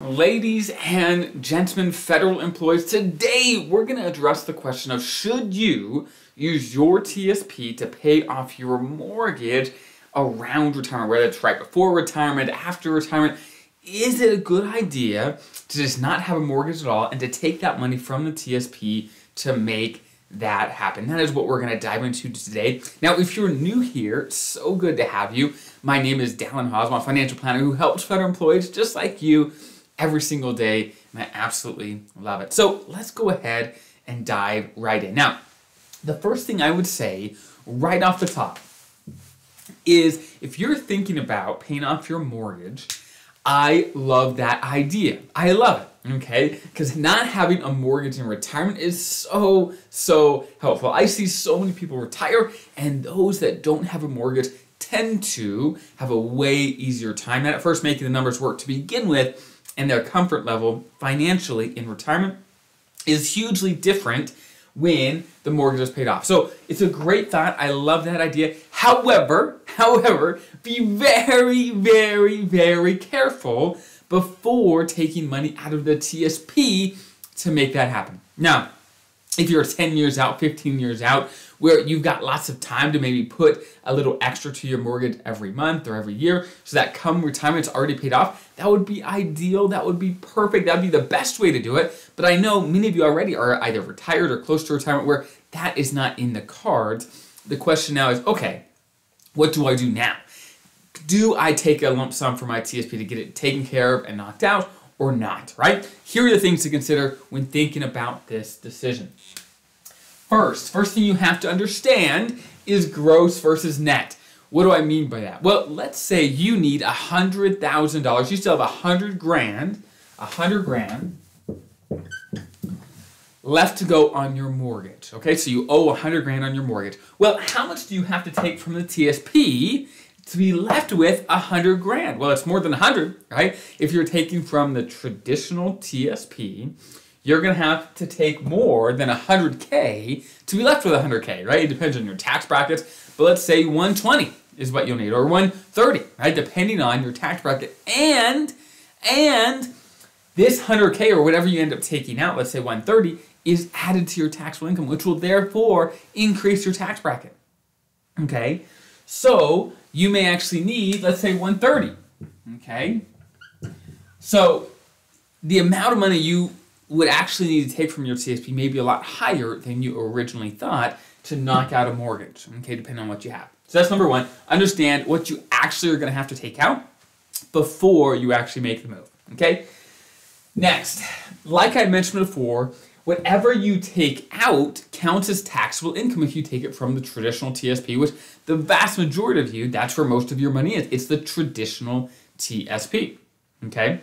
Ladies and gentlemen, federal employees, today we're going to address the question of should you use your TSP to pay off your mortgage around retirement, whether it's right before retirement, after retirement. Is it a good idea to just not have a mortgage at all and to take that money from the TSP to make that happen? That is what we're going to dive into today. Now, if you're new here, so good to have you. My name is Dallin Haas, I'm a financial planner who helps federal employees just like you every single day, and I absolutely love it. So let's go ahead and dive right in. Now, the first thing I would say right off the top is if you're thinking about paying off your mortgage, I love that idea. I love it, okay? Because not having a mortgage in retirement is so helpful. I see so many people retire, and those that don't have a mortgage tend to have a way easier time at first making the numbers work to begin with, and their comfort level financially in retirement is hugely different when the mortgage is paid off. So it's a great thought. I love that idea. However, be very careful before taking money out of the TSP to make that happen. Now, if you're 10 years out, 15 years out, where you've got lots of time to maybe put a little extra to your mortgage every month or every year so that come retirement it's already paid off, that would be ideal, that would be perfect, that would be the best way to do it. But I know many of you already are either retired or close to retirement where that is not in the cards. The question now is, okay, what do I do now? Do I take a lump sum for my TSP to get it taken care of and knocked out or not, right? Here are the things to consider when thinking about this decision. First thing you have to understand is gross versus net. What do I mean by that? Well, let's say you need $100,000. You still have $100 grand left to go on your mortgage. Okay, so you owe $100 grand on your mortgage. Well, how much do you have to take from the TSP to be left with $100 grand? Well, it's more than 100, right? If you're taking from the traditional TSP, you're going to have to take more than 100K to be left with 100K, right? It depends on your tax brackets, but let's say 120 is what you'll need, or 130, right? Depending on your tax bracket. And this 100K or whatever you end up taking out, let's say 130, is added to your taxable income, which will therefore increase your tax bracket, okay? So you may actually need, let's say 130, okay? So the amount of money you would actually need to take from your TSP may be a lot higher than you originally thought to knock out a mortgage, okay, depending on what you have. So that's number one. Understand what you actually are going to have to take out before you actually make the move, okay? Next, like I mentioned before, whatever you take out counts as taxable income if you take it from the traditional TSP, which the vast majority of you, that's where most of your money is. It's the traditional TSP, okay?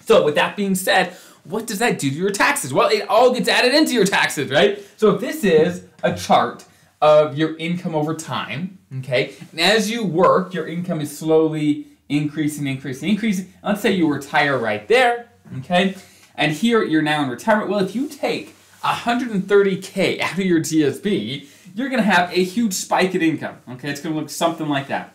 So with that being said, what does that do to your taxes? Well, it all gets added into your taxes, right? So if this is a chart of your income over time, okay, and as you work, your income is slowly increasing. Let's say you retire right there, okay, and here you're now in retirement. Well, if you take 130K out of your TSP, you're going to have a huge spike in income, okay? It's going to look something like that,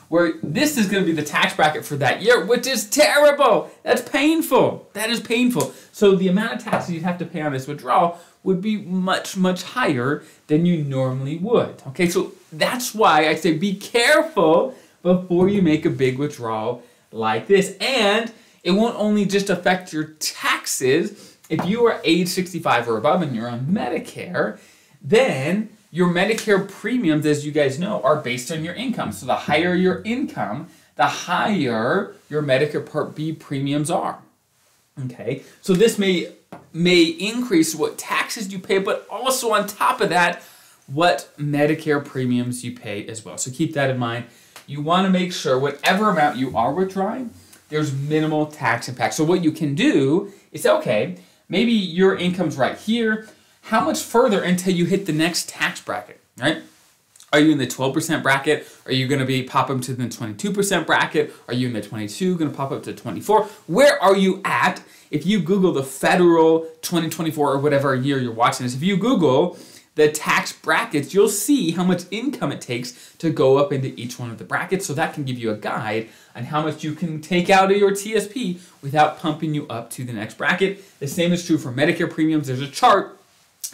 where this is going to be the tax bracket for that year, which is terrible. That's painful. That is painful. So the amount of taxes you'd have to pay on this withdrawal would be much higher than you normally would. Okay, so that's why I say be careful before you make a big withdrawal like this. And it won't only just affect your taxes. If you are age 65 or above and you're on Medicare, then your Medicare premiums, as you guys know, are based on your income. So the higher your income, the higher your Medicare Part B premiums are. Okay, so this may increase what taxes you pay, but also on top of that, what Medicare premiums you pay as well. So keep that in mind. You want to make sure whatever amount you are withdrawing, there's minimal tax impact. So what you can do is, okay, maybe your income's right here. How much further until you hit the next tax bracket, right? Are you in the 12% bracket? Are you going to be pop up to the 22% bracket? Are you in the 22, going to pop up to 24? Where are you at? If you Google the federal 2024 or whatever year you're watching this, if you Google the tax brackets, you'll see how much income it takes to go up into each one of the brackets. So that can give you a guide on how much you can take out of your TSP without pumping you up to the next bracket. The same is true for Medicare premiums. There's a chart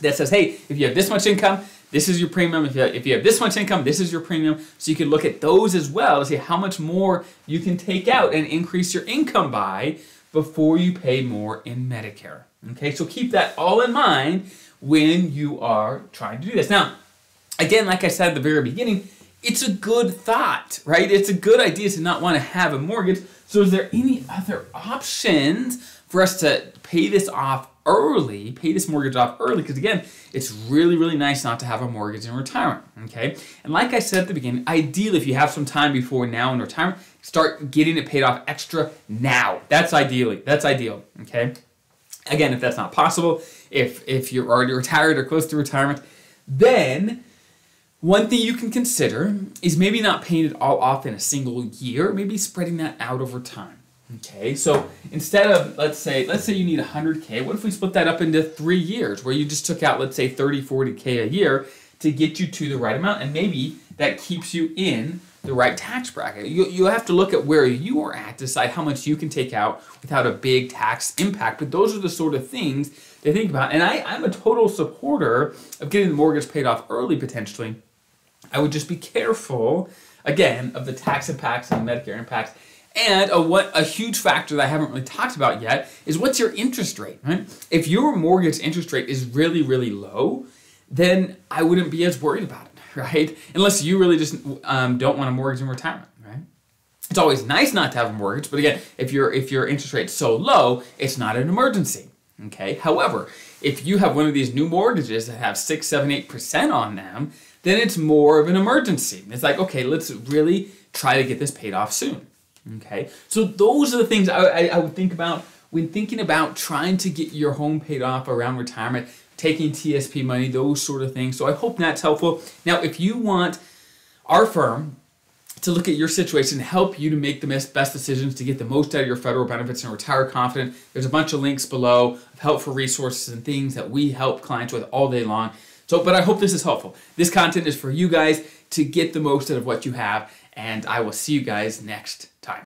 that says, hey, if you have this much income, this is your premium. If you have this much income, this is your premium. So you can look at those as well to see how much more you can take out and increase your income by before you pay more in Medicare. Okay, so keep that all in mind when you are trying to do this. Now, again, like I said at the very beginning, it's a good thought, right? It's a good idea to not want to have a mortgage. So is there any other options for us to pay this off early, pay this mortgage off early? Because again, it's really, really nice not to have a mortgage in retirement, okay? And like I said at the beginning, ideally, if you have some time before now in retirement, start getting it paid off extra now. That's ideal, okay? Again, if that's not possible, if you're already retired or close to retirement, then one thing you can consider is maybe not paying it all off in a single year, maybe spreading that out over time. Okay, so instead of, let's say you need 100K, what if we split that up into 3 years where you just took out, let's say 30, 40K a year to get you to the right amount, and maybe that keeps you in the right tax bracket. You have to look at where you are at to decide how much you can take out without a big tax impact, but those are the sort of things to think about. And I'm a total supporter of getting the mortgage paid off early potentially. I would just be careful, again, of the tax impacts and the Medicare impacts. And a huge factor that I haven't really talked about yet is what's your interest rate, right? If your mortgage interest rate is really, really low, then I wouldn't be as worried about it, right? Unless you really just don't want a mortgage in retirement, right? It's always nice not to have a mortgage, but again, if your interest rate's so low, it's not an emergency, okay? However, if you have one of these new mortgages that have 6, 7, 8% on them, then it's more of an emergency. It's like, okay, let's really try to get this paid off soon. Okay, so those are the things I would think about when thinking about trying to get your home paid off around retirement, taking TSP money, those sort of things. So I hope that's helpful. Now, if you want our firm to look at your situation and help you to make the best decisions to get the most out of your federal benefits and retire confident, there's a bunch of links below of helpful resources and things that we help clients with all day long. So, but I hope this is helpful. This content is for you guys to get the most out of what you have, and I will see you guys next time.